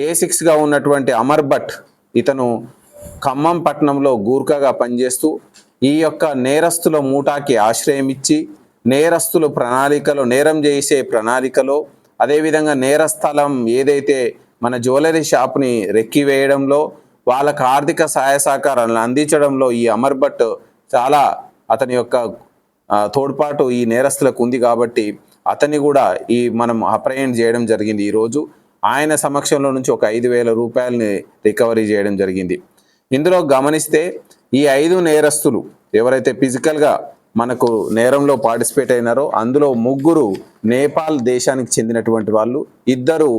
A6గా ఉన్నటువంటి అమర్ భట్ ఇతను ఖమ్మం పట్టణంలో గూర్ఖాగా పనిచేస్తూ ఈ యొక్క నేరస్తుల మూటాకి ఆశ్రయం ఇచ్చి నేరస్తులు ప్రణాళికలో నేరం చేసే ప్రణాళికలో అదేవిధంగా నేరస్థలం ఏదైతే మన జ్యువెలరీ షాప్ని రెక్కివేయడంలో వాళ్ళకు ఆర్థిక సహాయ సహకారాలను అందించడంలో ఈ అమర్ భట్ చాలా అతని యొక్క తోడ్పాటు ఈ నేరస్తులకు ఉంది కాబట్టి అతన్ని కూడా మనం అప్రహెండ్ చేయడం జరిగింది. ఈరోజు ఆయన సమక్షంలో నుంచి ఒక 5,000 రూపాయలని రికవరీ చేయడం జరిగింది. ఇందులో గమనిస్తే ఈ 5 నేరస్తులు ఎవరైతే ఫిజికల్గా మనకు నేరంలో పార్టిసిపేట్ అయినారో అందులో 3 నేపాల్ దేశానికి చెందినటువంటి వాళ్ళు, 2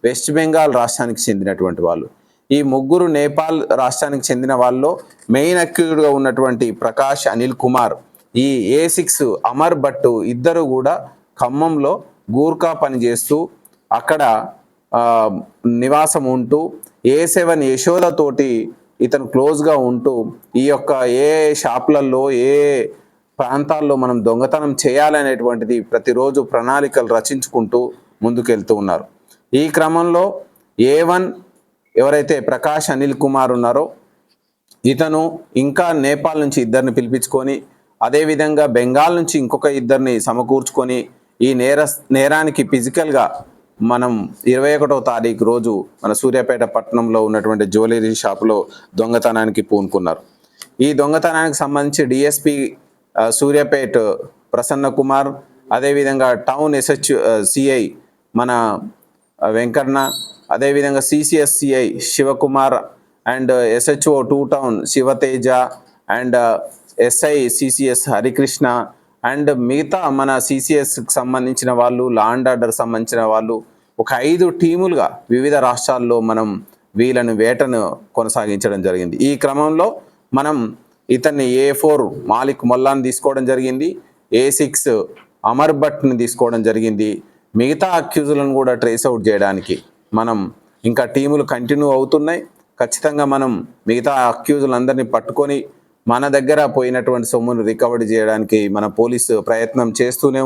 వెస్ట్ బెంగాల్ రాష్ట్రానికి చెందినటువంటి వాళ్ళు. ఈ 3 నేపాల్ రాష్ట్రానికి చెందిన వాళ్ళలో మెయిన్ అక్యూజ్డ్గా ఉన్నటువంటి ప్రకాష్ అనిల్ కుమార్, ఈ A6 అమర్ భట్ ఇద్దరు కూడా ఖమ్మంలో గూర్ఖా పనిచేస్తూ అక్కడ నివాసం ఉంటూ A7 యశోదతోటి ఇతను క్లోజ్గా ఉంటూ ఈ యొక్క ఏ షాపులలో ఏ ప్రాంతాల్లో మనం దొంగతనం చేయాలనేటువంటిది ప్రతిరోజు ప్రణాళికలు రచించుకుంటూ ముందుకెళ్తూ ఉన్నారు. ఈ క్రమంలో A1 ఎవరైతే ప్రకాష్ అనిల్ కుమార్ ఉన్నారో ఇతను ఇంకా నేపాల్ నుంచి 2ని పిలిపించుకొని అదేవిధంగా బెంగాల్ నుంచి ఇంకొక 2ని సమకూర్చుకొని ఈ నేరానికి ఫిజికల్గా మనం 21వ తారీఖు రోజు మన సూర్యాపేట పట్టణంలో ఉన్నటువంటి జ్యువెలరీ షాపులో దొంగతనానికి పూనుకున్నారు. ఈ దొంగతనానికి సంబంధించి డిఎస్పి సూర్యాపేట ప్రసన్న కుమార్, అదేవిధంగా టౌన్ సిఐ మన వెంకన్న, అదేవిధంగా CCS CI Shivakumar and SHO 2 town Shivateja and SI CCS Harikrishna and మిగతా మన సిసిఎస్కి సంబంధించిన వాళ్ళు, లా అండ్ ఆర్డర్ సంబంధించిన వాళ్ళు ఒక 5 టీములుగా వివిధ రాష్ట్రాల్లో మనం వీళ్ళని వేటను కొనసాగించడం జరిగింది. ఈ క్రమంలో మనం ఇతన్ని A4 మాలిక్ మొల్లాని తీసుకోవడం జరిగింది, A6 అమర్ భట్ని తీసుకోవడం జరిగింది. మిగతా అక్యూజులను కూడా ట్రేస్ అవుట్ చేయడానికి మనం ఇంకా టీములు కంటిన్యూ అవుతున్నాయి. ఖచ్చితంగా మనం మిగతా అక్యూజులందరినీ పట్టుకొని మన దగ్గర పోయినటువంటి సొమ్మును రికవరీ చేయడానికి మన పోలీసు ప్రయత్నం చేస్తూనే